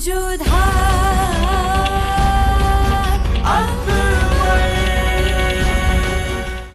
मौजूद है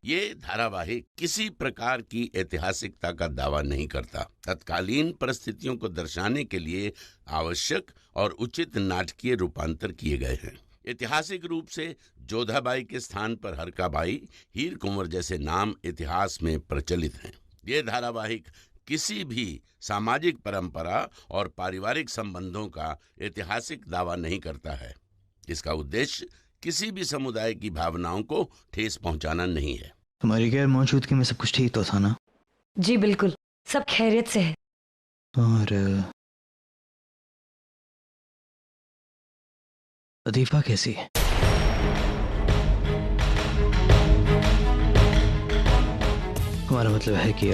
ये धारावाहिक किसी प्रकार की ऐतिहासिकता का दावा नहीं करता। तत्कालीन परिस्थितियों को दर्शाने के लिए आवश्यक और उचित नाटकीय रूपांतर किए गए हैं। ऐतिहासिक रूप से जोधाबाई के स्थान पर हरकाबाई, हीर कुंवर जैसे नाम इतिहास में प्रचलित हैं। ये धारावाहिक किसी भी सामाजिक परंपरा और पारिवारिक संबंधों का ऐतिहासिक दावा नहीं करता है। इसका उद्देश्य किसी भी समुदाय की भावनाओं को ठेस पहुंचाना नहीं है। तुम्हारी गैर मौजूदगी में सब कुछ ठीक तो था ना? जी बिल्कुल, सब खैरियत से है। और लतीफा कैसी है? हमारा मतलब है कि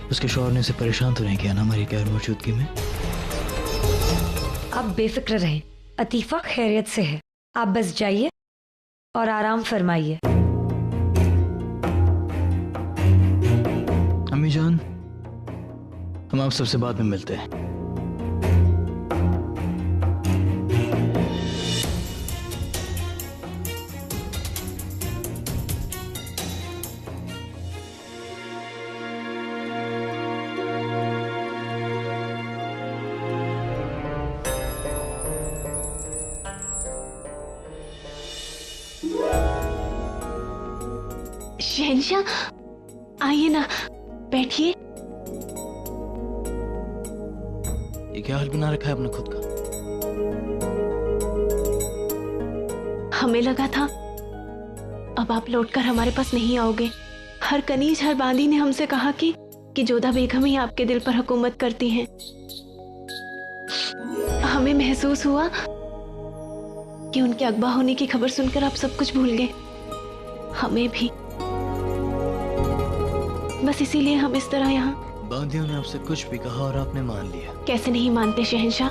उसके शौहर ने उसे परेशान तो नहीं किया ना हमारी गैर मौजूदगी में? आप बेफिक्र रहें, अतीफा खैरियत से है। आप बस जाइए और आराम फरमाइए। अम्मी जान, हम आप सबसे बाद में मिलते हैं। शहंशाह, आइए ना, बैठिए। ये क्या हाल बना रखा है आपने खुद का? हमें लगा था अब आप लौटकर हमारे पास नहीं आओगे। हर कनीज हर बांदी ने हमसे कहा कि जोधा बेगम ही आपके दिल पर हुकूमत करती हैं। हमें महसूस हुआ कि उनके अगवा होने की खबर सुनकर आप सब कुछ भूल गए, हमें भी। बस इसीलिए हम इस तरह यहाँ। बांदियों ने आपसे कुछ भी कहा और आपने मान लिया। कैसे नहीं मानते शहंशाह,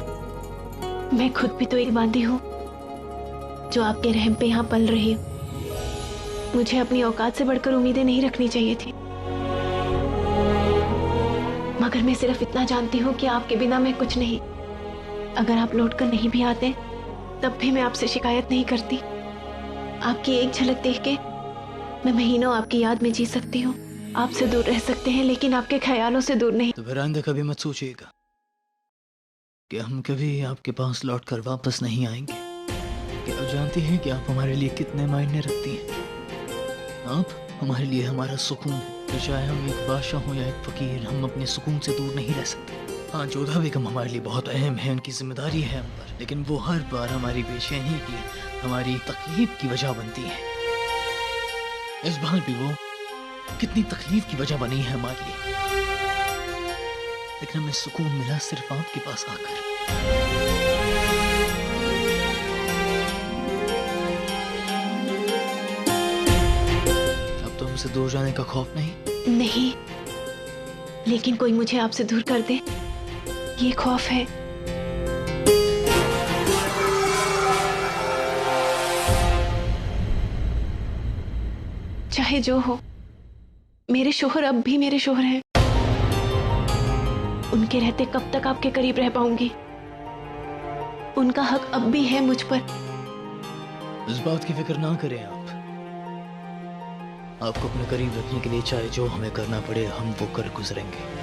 मैं खुद भी तो एक बांदी हूँ जो आपके रहम पे यहाँ पल रही हूँ। मुझे अपनी औकात से बढ़कर उम्मीदें नहीं रखनी चाहिए थी, मगर मैं सिर्फ इतना जानती हूँ कि आपके बिना मैं कुछ नहीं। अगर आप लौटकर नहीं भी आते तब भी मैं आपसे शिकायत नहीं करती। आपकी एक झलक देख के मैं महीनों आपकी याद में जी सकती हूँ। आपसे दूर रह सकते हैं लेकिन आपके ख्यालों से दूर नहीं। तो फिर आइंदा कभी मत सोचिएगा कि हम कभी आपके पास लौटकर वापस नहीं आएंगे। कि आप जानती हैं कि आप हमारे लिए कितने मायने रखती हैं। आप हमारे लिए हमारा सुकून है। तो चाहे हम एक बादशाह हो या एक फकीर, हम अपने सुकून से दूर नहीं रह सकते। हाँ, जोधा बेगम हमारे लिए बहुत अहम है, उनकी जिम्मेदारी है हम पर, लेकिन वो हर बार हमारी बेचैनी की, हमारी तकलीफ की वजह बनती है। इस बार भी वो कितनी तकलीफ की वजह बनी है हमारे लिए, लेकिन हमें सुकून मिला सिर्फ आपके पास आकर। अब तो हमसे दूर जाने का खौफ नहीं? नहीं, लेकिन कोई मुझे आपसे दूर कर दे, ये खौफ है। चाहे जो हो, मेरे शोहर अब भी मेरे शोहर हैं। उनके रहते कब तक आपके करीब रह पाऊंगी? उनका हक अब भी है मुझ पर। इस बात की फिक्र ना करें आप। आपको अपने करीब रखने के लिए चाहे जो हमें करना पड़े हम वो कर गुजरेंगे।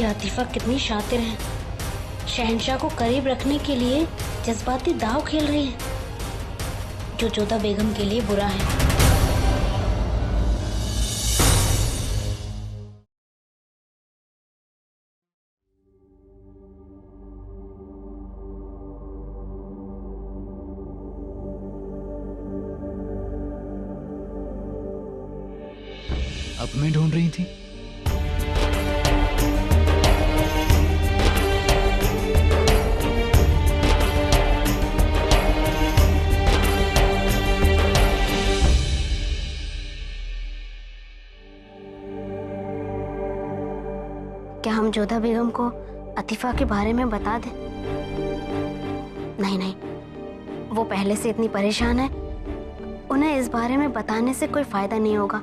आतिफा कितनी शातिर है, शहंशाह को करीब रखने के लिए जज्बाती दाव खेल रही है, जो जोधा बेगम के लिए बुरा है। आप हमें ढूंढ रही थी? क्या हम जोधा बेगम को अतीफा के बारे में बता दें? नहीं नहीं, वो पहले से इतनी परेशान है, उन्हें इस बारे में बताने से कोई फायदा नहीं होगा।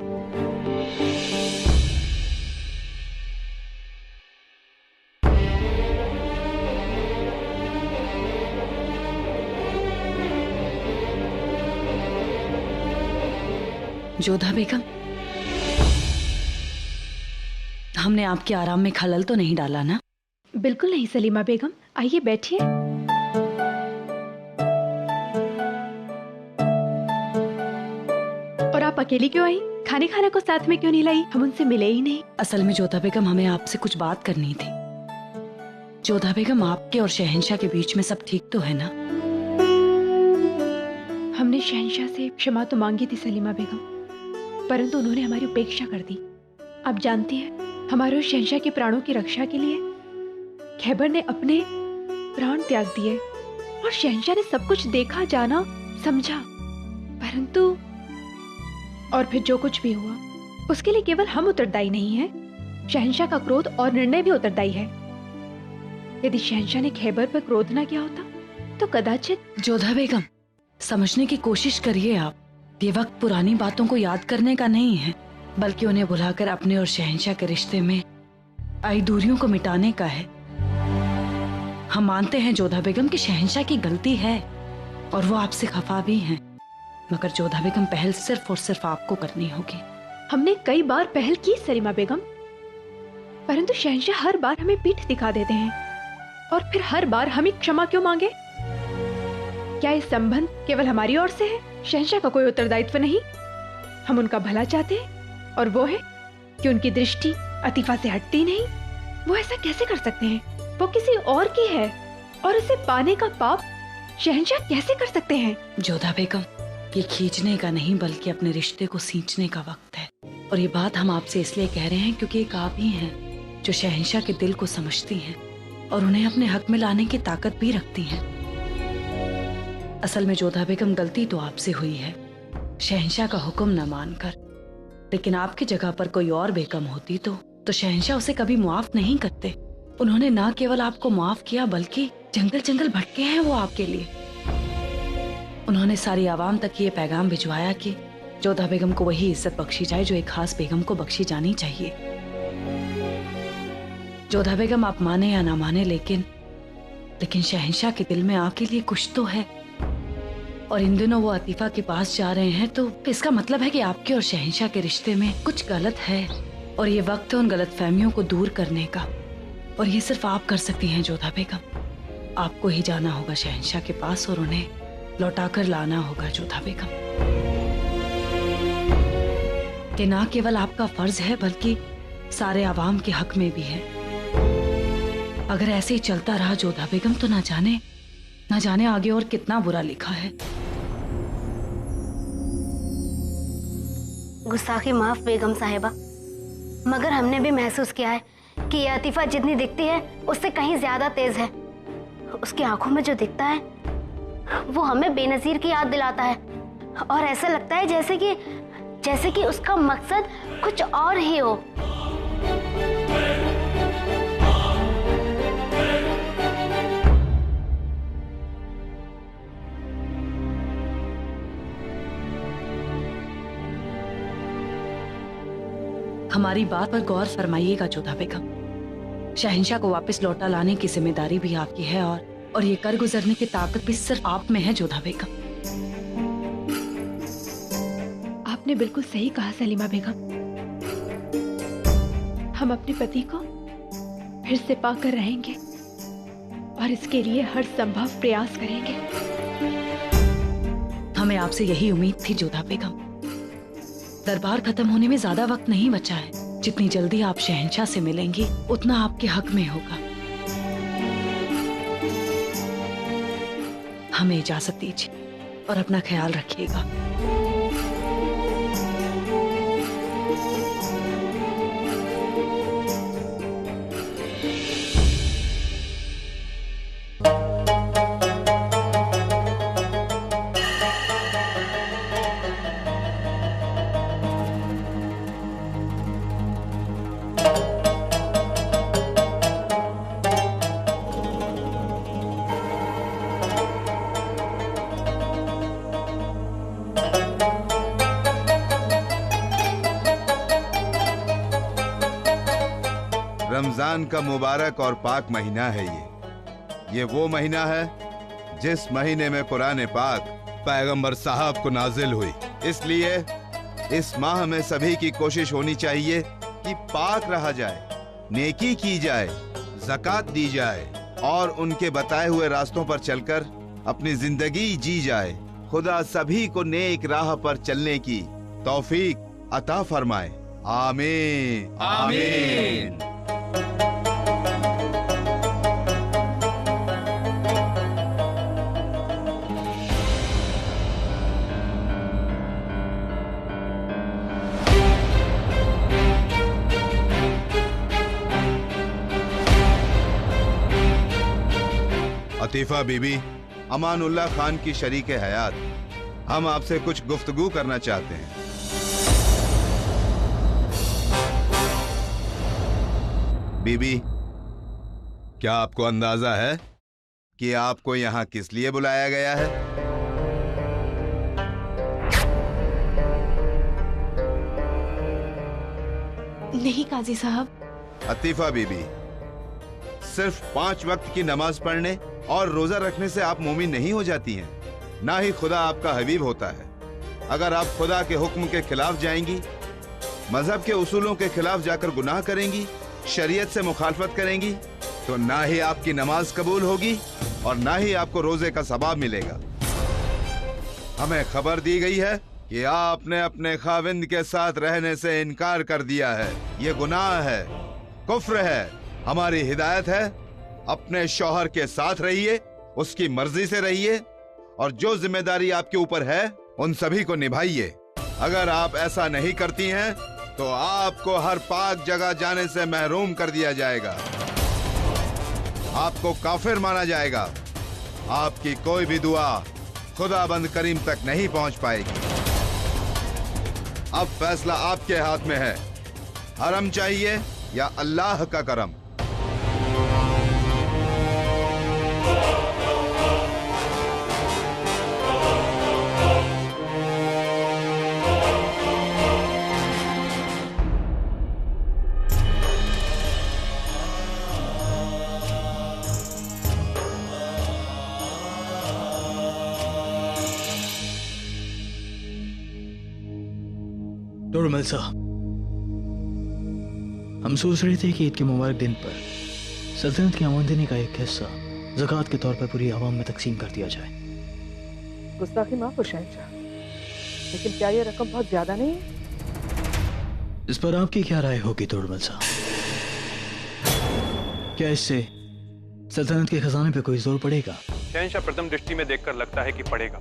जोधा बेगम, हमने आपके आराम में खलल तो नहीं डाला ना? बिल्कुल नहीं सलीमा बेगम, आइए बैठिए। और आप अकेली क्यों आई? खाना को साथ में क्यों नहीं लाई? हम उनसे मिले ही नहीं। असल में जोधा बेगम, हमें आपसे कुछ बात करनी थी। जोधा बेगम, आपके और शहंशाह के बीच में सब ठीक तो है ना? हमने शहंशाह से क्षमा तो मांगी थी सलीमा बेगम, परंतु उन्होंने हमारी उपेक्षा कर दी। आप जानती हैं, हमारे और शहंशाह के प्राणों की रक्षा के लिए खैबर ने अपने प्राण त्याग दिए और शहंशाह ने सब कुछ देखा, जाना, समझा, परंतु और फिर जो कुछ भी हुआ उसके लिए केवल हम उत्तरदायी नहीं हैं, शहंशाह का क्रोध और निर्णय भी उत्तरदायी है। यदि शहंशाह ने खैबर पर क्रोध न किया होता तो कदाचित। जोधा बेगम, समझने की कोशिश करिए आप। ये वक्त पुरानी बातों को याद करने का नहीं है, बल्कि उन्हें बुलाकर अपने और शहंशाह के रिश्ते में आई दूरियों को मिटाने का है। हम मानते हैं जोधा बेगम कि शहंशाह की गलती है और वो आपसे खफा भी हैं, मगर जोधा बेगम, पहल सिर्फ और सिर्फ आपको करनी होगी। हमने कई बार पहल की सलीमा बेगम, परंतु शहंशाह हर बार हमें पीठ दिखा देते हैं और फिर हर बार हमें क्षमा क्यों मांगे? क्या ये संबंध केवल हमारी ओर से है? शहंशाह का कोई उत्तरदायित्व नहीं। हम उनका भला चाहते हैं और वो है कि उनकी दृष्टि अतीफा से हटती नहीं। वो ऐसा कैसे कर सकते हैं? वो किसी और की है और उसे पाने का पाप शहंशाह कैसे कर सकते हैं? जोधा बेगम, ये खींचने का नहीं बल्कि अपने रिश्ते को सींचने का वक्त है। और ये बात हम आपसे इसलिए कह रहे हैं क्योंकि एक आप ही हैं जो शहंशाह के दिल को समझती हैं और उन्हें अपने हक में लाने की ताकत भी रखती हैं। असल में जोधा बेगम, गलती तो आपसे हुई है शहंशाह का हुक्म न मानकर, लेकिन आपकी जगह पर कोई और बेगम होती तो शहंशाह उसे कभी मुआफ नहीं करते। उन्होंने न केवल आपको माफ किया बल्कि जंगल जंगल भटके हैं वो आपके लिए। उन्होंने सारी आवाम तक ये पैगाम भिजवाया कि जोधा बेगम को वही इज्जत बख्शी जाए जो एक खास बेगम को बख्शी जानी चाहिए। जोधा बेगम, आप माने या ना माने, लेकिन शहंशाह के दिल में आपके लिए कुछ तो है और इन दिनों वो अतीफा के पास जा रहे हैं, तो इसका मतलब है कि आपके और शहंशाह के रिश्ते में कुछ गलत है और ये वक्त है उन गलत फहमियों को दूर करने का। और ये सिर्फ आप कर सकती हैं जोधा बेगम। आपको ही जाना होगा शहंशाह के पास और उन्हें लौटाकर लाना होगा जोधा बेगम। कि ना केवल आपका फर्ज है बल्कि सारे आवाम के हक में भी है। अगर ऐसे ही चलता रहा जोधा बेगम तो ना जाने आगे और कितना बुरा लिखा है। गुस्ताखी माफ बेगम साहिबा, मगर हमने भी महसूस किया है कि ये अतीफा जितनी दिखती है उससे कहीं ज्यादा तेज है। उसकी आंखों में जो दिखता है वो हमें बेनजीर की याद दिलाता है और ऐसा लगता है जैसे कि उसका मकसद कुछ और ही हो। हमारी बात पर गौर फरमाइएगा जोधा बेगम। शहंशाह को वापस लौटा लाने की जिम्मेदारी भी आपकी है और ये कर गुजरने की ताकत भी सिर्फ आप में है जोधा बेगम। आपने बिल्कुल सही कहा सलीमा बेगम। हम अपने पति को फिर से पाकर रहेंगे और इसके लिए हर संभव प्रयास करेंगे। हमें आपसे यही उम्मीद थी जोधा बेगम। दरबार खत्म होने में ज्यादा वक्त नहीं बचा है। जितनी जल्दी आप शहंशाह से मिलेंगी उतना आपके हक में होगा। हमें इजाजत दीजिए और अपना ख्याल रखिएगा। रमजान का मुबारक और पाक महीना है ये वो महीना है जिस महीने में कुरान पाक पैगंबर साहब को नाजिल हुई। इसलिए इस माह में सभी की कोशिश होनी चाहिए कि पाक रहा जाए, नेकी की जाए, ज़कात दी जाए और उनके बताए हुए रास्तों पर चलकर अपनी जिंदगी जी जाए। खुदा सभी को नेक राह पर चलने की तौफीक अता फरमाए। आमीन आमीन। अतीफा बीबी, अमानुल्लाह खान की शरीके हयात, हम आपसे कुछ गुफ्तगू करना चाहते हैं। बीबी, क्या आपको अंदाजा है कि आपको यहाँ किस लिए बुलाया गया है? नहीं काजी साहब। अतीफा बीबी, सिर्फ 5 वक्त की नमाज पढ़ने और रोजा रखने से आप मोमिन नहीं हो जाती हैं, ना ही खुदा आपका हबीब होता है। अगर आप खुदा के हुक्म के खिलाफ जाएंगी, मजहब के उसूलों के खिलाफ जाकर गुनाह करेंगी, शरीयत से मुखालफत करेंगी, तो ना ही आपकी नमाज कबूल होगी और ना ही आपको रोजे का सवाब मिलेगा। हमें खबर दी गई है कि आपने अपने खाविंद के साथ रहने से इनकार कर दिया है। ये गुनाह है, कुफ्र है। हमारी हिदायत है, अपने शौहर के साथ रहिए, उसकी मर्जी से रहिए और जो जिम्मेदारी आपके ऊपर है उन सभी को निभाइए। अगर आप ऐसा नहीं करती हैं तो आपको हर पाक जगह जाने से महरूम कर दिया जाएगा, आपको काफिर माना जाएगा। आपकी कोई भी दुआ खुदाबंद करीम तक नहीं पहुंच पाएगी। अब फैसला आपके हाथ में है, हरम चाहिए या अल्लाह का करम। नॉर्मल साहब, हम सोच रहे थे कि ईद के मुबारक दिन पर सल्तनत की आमदनी का एक हिस्सा ज़कात के तौर पर पूरी आवाम में तकसीम कर दिया जाए। गुस्ताखी माफ हो शहंशाह, लेकिन क्या ये रकम बहुत ज्यादा नहीं है? इस पर आपकी क्या राय होगी तोड़मल साहब? क्या इससे सल्तनत के खजाने पे कोई जोर पड़ेगा? शहंशाह, प्रथम दृष्टि में देखकर लगता है कि पड़ेगा,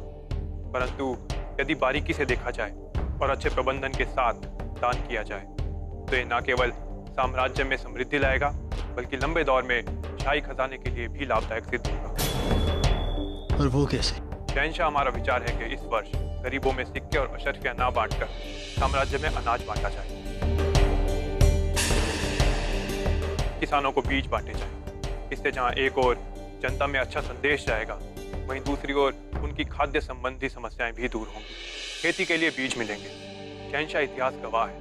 परंतु यदि बारीकी से देखा जाए और अच्छे प्रबंधन के साथ दान किया जाए तो ये न केवल साम्राज्य में समृद्धि लाएगा बल्कि लंबे दौर में शाही खजाने के लिए भी लाभदायक सिद्ध होगा। और वो कैसे? शहंशाह, हमारा विचार है कि इस वर्ष गरीबों में सिक्के और अशर्फियां ना बांटकर साम्राज्य में अनाज बांटा जाए, किसानों को बीज बांटे जाए। इससे जहां एक ओर जनता में अच्छा संदेश जाएगा, वहीं दूसरी ओर उनकी खाद्य संबंधी समस्याएं भी दूर होंगी। खेती के लिए बीज मिलेंगे। शहंशाह, इतिहास गवाह है,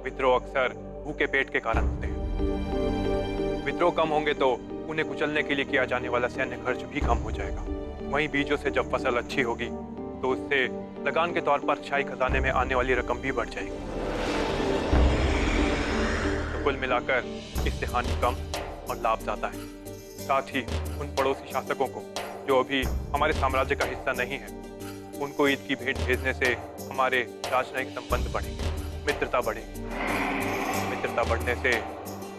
विद्रोह अक्सर भूखे पेट के कारण होते हैं। विद्रोह कम होंगे तो उन्हें कुचलने के लिए किया जाने वाला सैन्य खर्च भी कम हो जाएगा। वहीं बीजों से जब फसल अच्छी होगी तो उससे लगान के तौर पर शाही खजाने में आने वाली रकम भी बढ़ जाएगी। तो कुल मिलाकर इससे हानि कम और लाभ ज्यादा है। साथ ही उन पड़ोसी शासकों को जो अभी हमारे साम्राज्य का हिस्सा नहीं है, उनको ईद की भेंट भेजने से हमारे राजनयिक संबंध बढ़ेंगे, मित्रता बढ़ेगी। मित्रता बढ़ने से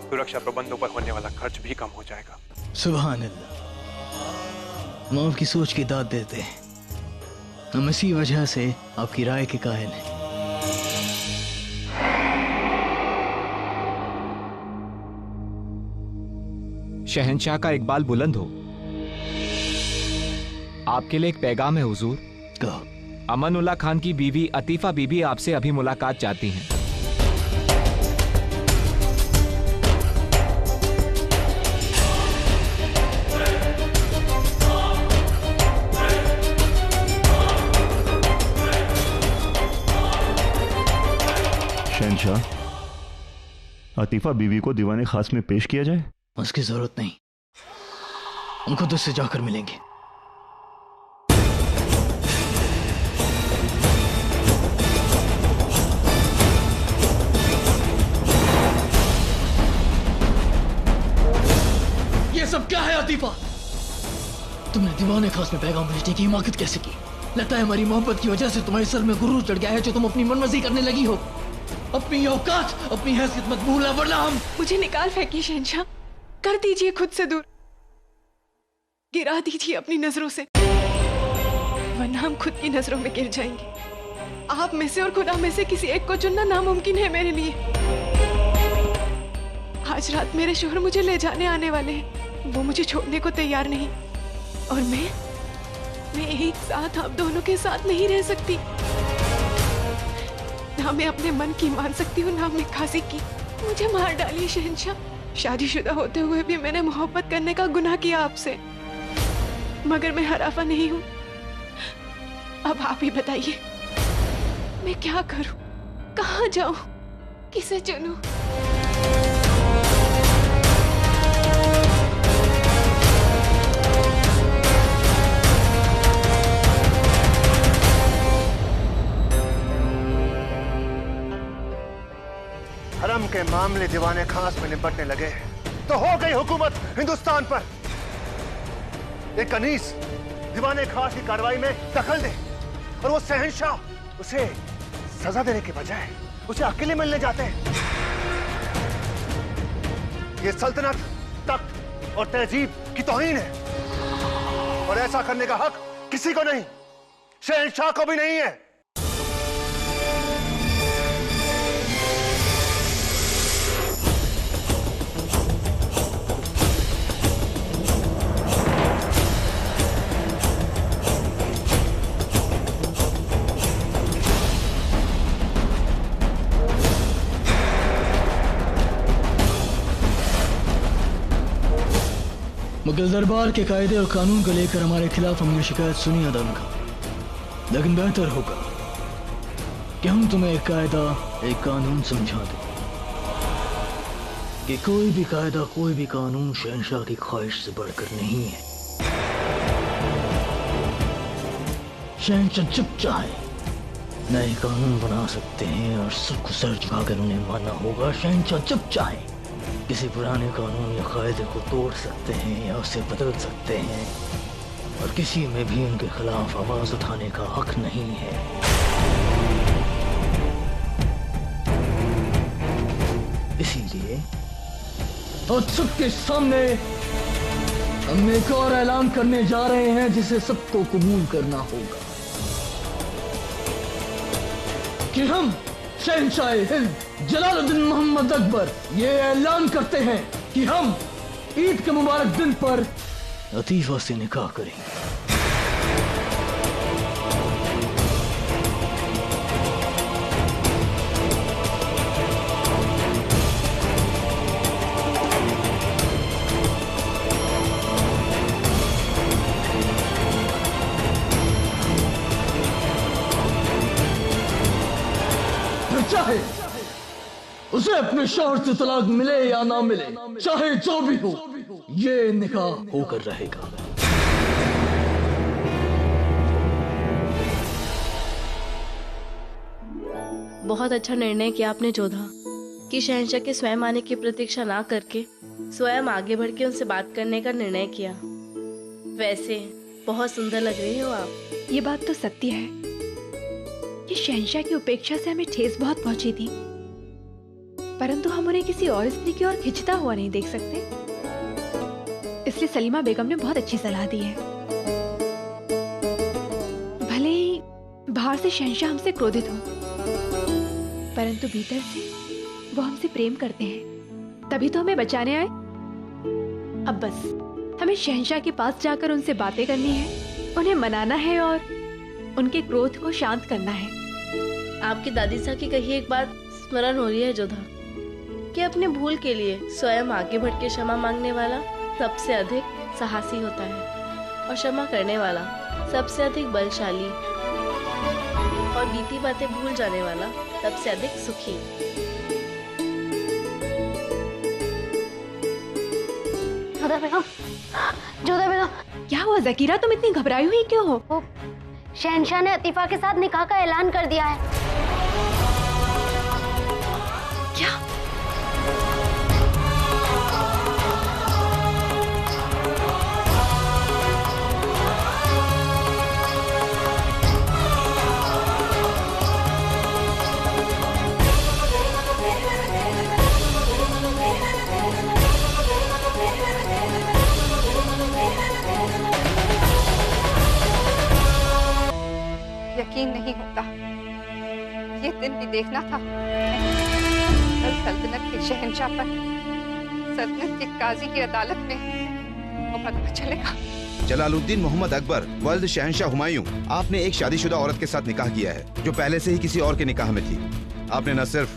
सुरक्षा प्रबंधों पर होने वाला खर्च भी कम हो जाएगा। सुभान अल्लाह, हम आपकी सोच की दाद देते हैं। हम इसी वजह से आपकी राय के कायल हैं। शहंशाह का इकबाल बुलंद हो। आपके लिए एक पैगाम है हुजूर। कहो। अमानुल्लाह खान की बीवी अतीफा बीबी आपसे अभी मुलाकात चाहती हैं। शहंशाह, अतीफा बीवी को दीवाने खास में पेश किया जाए? उसकी जरूरत नहीं, हम खुद उससे जाकर मिलेंगे। ये सब क्या है अतीफा? तुमने दीवाने खास में पैगाम भेजने की हिमाकत कैसे की? लगता है हमारी मोहब्बत की वजह से तुम्हारे सर में गुरूर चढ़ गया है जो तुम अपनी मनमर्जी करने लगी हो। अपनी औकात, अपनी हैसियत मत भूलना वरना हम। मुझे निकाल फेंकिए शहंशाह, कर दीजिए खुद से दूर, गिरा दीजिए अपनी नजरों से, वरना हम खुद की नजरों में गिर जाएंगे। आप में से और खुदा में से किसी एक को चुनना नामुमकिन है मेरे लिए। आज रात मेरे शोहर मुझे ले जाने आने वाले हैं, वो मुझे छोड़ने को तैयार नहीं, और मैं एक साथ आप दोनों के साथ नहीं रह सकती। ना मैं अपने मन की मान सकती हूँ, ना मैं खासी की। मुझे मार डालिए शहंशाह, शादीशुदा होते हुए भी मैंने मोहब्बत करने का गुनाह किया आपसे, मगर मैं हराफा नहीं हूँ। अब आप ही बताइए मैं क्या करूं, कहाँ जाऊं, किसे चुनूं? हरम के मामले दीवाने खास में निपटने लगे तो हो गई हुकूमत हिंदुस्तान पर। एक कनीस दीवाने खास की कार्रवाई में दखल दे और वो शहंशाह उसे सजा देने के बजाय उसे अकेले मिलने जाते हैं। ये सल्तनत, तख्त और तहजीब की तौहीन है और ऐसा करने का हक किसी को नहीं, शहंशाह को भी नहीं है। मुगल दरबार के कायदे और कानून को लेकर हमारे खिलाफ हमने शिकायत सुनी अदम का, लेकिन बेहतर होगा कि हम तुम्हें एक कायदा, एक कानून समझा दें कि कोई भी कायदा, कोई भी कानून शहंशाह की ख्वाहिश से बढ़कर नहीं है। शहंशाह जब चाहे नए कानून बना सकते हैं और सबको सर झुकाकर उन्हें मानना होगा। शहंशाह जब चाहे किसी पुराने कानून या कायदे को तोड़ सकते हैं या उसे बदल सकते हैं, और किसी में भी उनके खिलाफ आवाज उठाने का हक नहीं है। इसीलिए और सबके सामने हम एक और ऐलान करने जा रहे हैं जिसे सबको कबूल करना होगा कि हम शहंशाह हिंद जलालुद्दीन मोहम्मद अकबर ये ऐलान करते हैं कि हम ईद के मुबारक दिन पर अतीफा से निकाह करेंगे। चाहे उसे अपने शौहर से तलाक मिले या ना मिले, चाहे जो भी हो, ये निकाह होकर रहेगा। बहुत अच्छा निर्णय किया आपने जोधा कि शहंशाह के स्वयं आने की प्रतीक्षा ना करके स्वयं आगे बढ़ के उनसे बात करने का निर्णय किया। वैसे बहुत सुंदर लग रही हो आप। ये बात तो सत्य है कि शहंशाह की उपेक्षा से हमें ठेस बहुत पहुंची थी, परंतु हम उन्हें किसी और स्त्री की ओर खिंचता हुआ नहीं देख सकते। इसलिए सलीमा बेगम ने बहुत अच्छी सलाह दी है। भले ही बाहर से शहंशाह हमसे क्रोधित हो, परंतु भीतर से वो हमसे प्रेम करते हैं, तभी तो हमें बचाने आए। अब बस हमें शहंशाह के पास जाकर उनसे बातें करनी है, उन्हें मनाना है और उनके क्रोध को शांत करना है। आपकी दादी साहब की कही एक बात स्मरण हो रही है जोधा, कि अपने भूल के लिए स्वयं आगे बढ़ के क्षमा मांगने वाला सबसे अधिक साहसी होता है और क्षमा करने वाला सबसे अधिक बलशाली और बीती बातें भूल जाने वाला सबसे अधिक सुखी। जोधा बेगम, जोधा बेगम। क्या हुआ ज़कीरा, तुम इतनी घबराई हुई क्यों हो? वो शहंशाह ने अतीफा के साथ निकाह का ऐलान कर दिया है। क्या? यकीन नहीं होता, ये दिन भी देखना था। कल सल्तनत के शहंशाह पर सल्तनत के काजी की अदालत में मुकदमा चलेगा। जलालुद्दीन मोहम्मद अकबर वल्द शहंशाह हुमायूं, आपने एक शादीशुदा औरत के साथ निकाह किया है जो पहले से ही किसी और के निकाह में थी। आपने न सिर्फ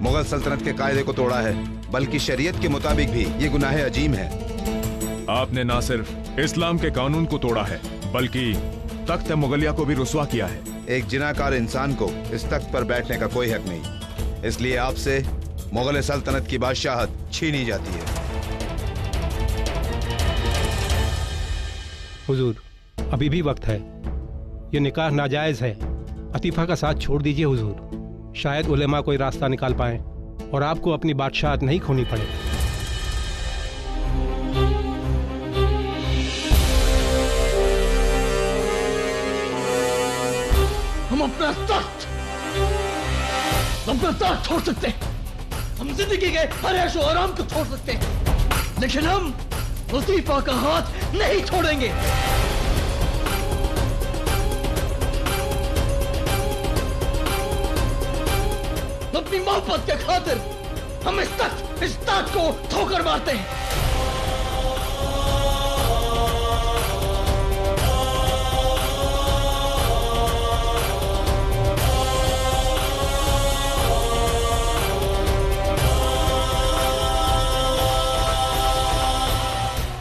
मुगल सल्तनत के कायदे को तोड़ा है, बल्कि शरीयत के मुताबिक भी ये गुनाह अजीम है। आपने न सिर्फ इस्लाम के कानून को तोड़ा है, बल्कि तख्त मुगलिया को भी रुस्वा किया है। एक जिनाकार इंसान को इस तख्त पर बैठने का कोई हक नहीं, इसलिए आपसे मुगल सल्तनत की बादशाहत छीनी जाती है। हुजूर, अभी भी वक्त है। ये निकाह नाजायज है। अतीफा का साथ छोड़ दीजिए हुजूर। शायद उलेमा कोई रास्ता निकाल पाए और आपको अपनी बादशाहत नहीं खोनी पड़े। हम अपना तख्त छोड़ सकते हैं, हम जिंदगी के हर ऐशो आराम को छोड़ सकते हैं, लेकिन हम अतीफा का हाथ नहीं छोड़ेंगे। अपनी मोहब्बत के खातिर हम इस तख्त को ठोकर मारते हैं।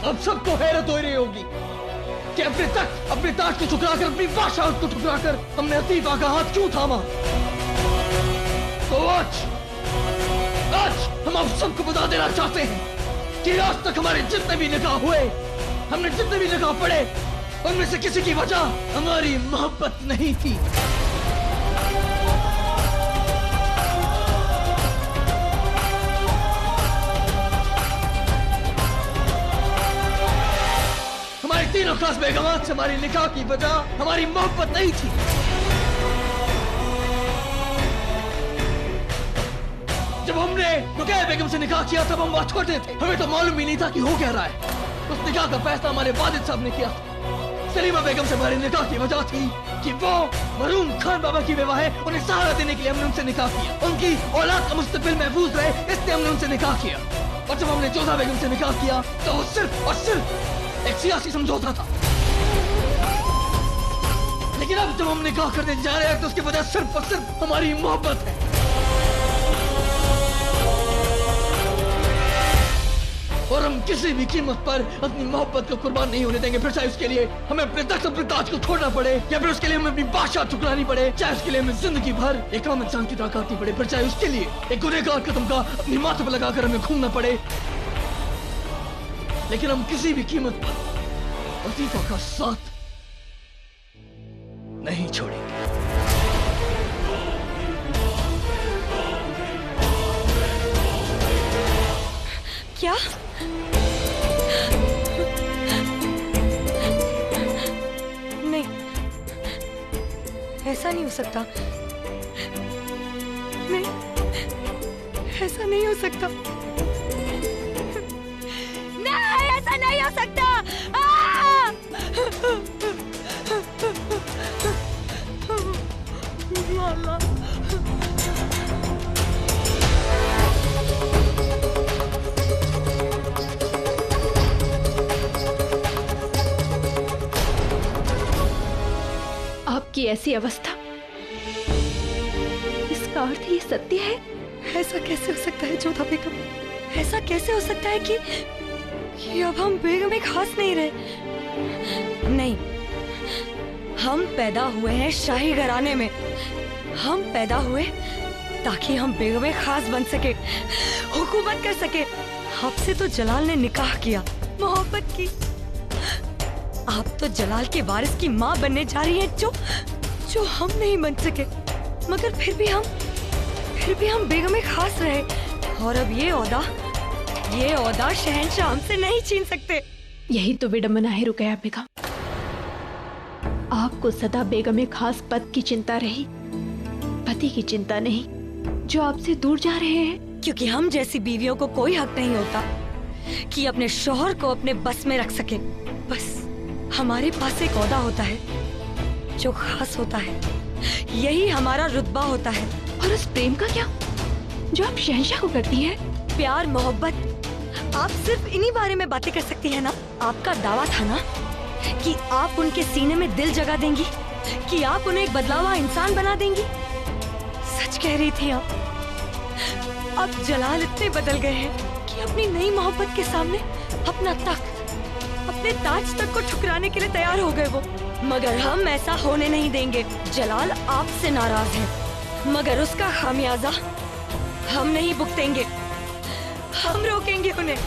अब सबको हैरत हो रही होगी कि अपने ताज को ठुकराकर, अपनी बादशाहत को ठुकराकर हमने अतीफा का हाथ क्यों थामा। तो आज हम आप सबको बता देना चाहते हैं कि आज तक हमारे जितने भी निकाह हुए, हमने जितने भी निकाह पढ़े, उनमें से किसी की वजह हमारी मोहब्बत नहीं थी। तीनों खास बेगमात से हमारी निकाह की वजह हमारी मोहब्बत नहीं थी। जब हमने रुकैया बेगम से निकाह किया तब हम बहुत छोटे थे, हमें तो मालूम ही नहीं था कि हो क्या रहा है। उस निकाह का फैसला हमारे वालिद साहब ने किया। सलीमा बेगम से हमारी निकाह की वजह थी कि वो मरूम खान बाबा की विवाह है, उन्हें सहारा देने के लिए हमने उनसे निकाह किया। उनकी औलाद का मुस्तकबिल महफूज रहे, इसलिए हमने उनसे निकाह किया। और जब हमने जोधा बेगम से निकाह किया तो वो सिर्फ और सिर्फ एक सियासी समझौता था। लेकिन अब जब हम निकाह करने जा रहे हैं तो उसकी वजह सिर्फ और सिर्फ हमारी मोहब्बत है। और हम किसी भी कीमत पर अपनी मोहब्बत को कुर्बान नहीं होने देंगे, फिर चाहे उसके लिए हमें अपने तख्त अपने ताज को छोड़ना पड़े, या फिर उसके लिए हमें अपनी बादशाह ठुकरानी पड़े, चाहे उसके लिए हमें जिंदगी भर एक आम इंसान की तरह काटनी पड़े, फिर चाहे उसके लिए एक गुनहगार कदम का अपनी माथे पर लगाकर हमें घूमना पड़े, लेकिन हम किसी भी कीमत पर अतीफा का साथ नहीं छोड़ेंगे। क्या? नहीं, ऐसा नहीं हो सकता। नहीं, ऐसा नहीं हो सकता। नहीं, ऐसा नहीं हो सकता। अल्लाह, आपकी ऐसी अवस्था, इसका अर्थ ये सत्य है? ऐसा कैसे हो सकता है जोधा बेगम? ऐसा कैसे हो सकता है कि अब हम बेगम खास नहीं रहे? नहीं, हम पैदा हुए हैं शाही घराने में। हम पैदा हुए ताकि हम बेगम खास बन सके, हुकूमत कर सके। आपसे तो जलाल ने निकाह किया, मोहब्बत की। आप तो जलाल के वारिस की माँ बनने जा रही हैं, जो हम नहीं बन सके। मगर फिर भी हम बेगम खास रहे, और अब ये ओहदा शहंशाह हमसे नहीं छीन सकते। यही तो विडंबना है रुकैया बेगम। आपको सदा बेगम खास पद की चिंता रही, पति की चिंता नहीं, जो आपसे दूर जा रहे हैं। क्योंकि हम जैसी बीवियों को कोई हक नहीं होता कि अपने शौहर को अपने बस में रख सके। बस हमारे पास एक ओहदा होता है जो खास होता है, यही हमारा रुतबा होता है। और उस प्रेम का क्या जो आप शहंशाह को करती हैं? प्यार मोहब्बत, आप सिर्फ इन्हीं बारे में बातें कर सकती हैं ना। आपका दावा था ना कि आप उनके सीने में दिल जगा देंगी, कि आप उन्हें एक बदला हुआ इंसान बना देंगी। सच कह रही थी आप। अब जलाल इतने बदल गए हैं कि अपनी नई मोहब्बत के सामने अपना तख्त, अपने ताज तक को ठुकराने के लिए तैयार हो गए वो। मगर हम ऐसा होने नहीं देंगे। जलाल आपसे नाराज है, मगर उसका खामियाजा हम नहीं भुगतेंगे, हम रोकेंगे उन्हें।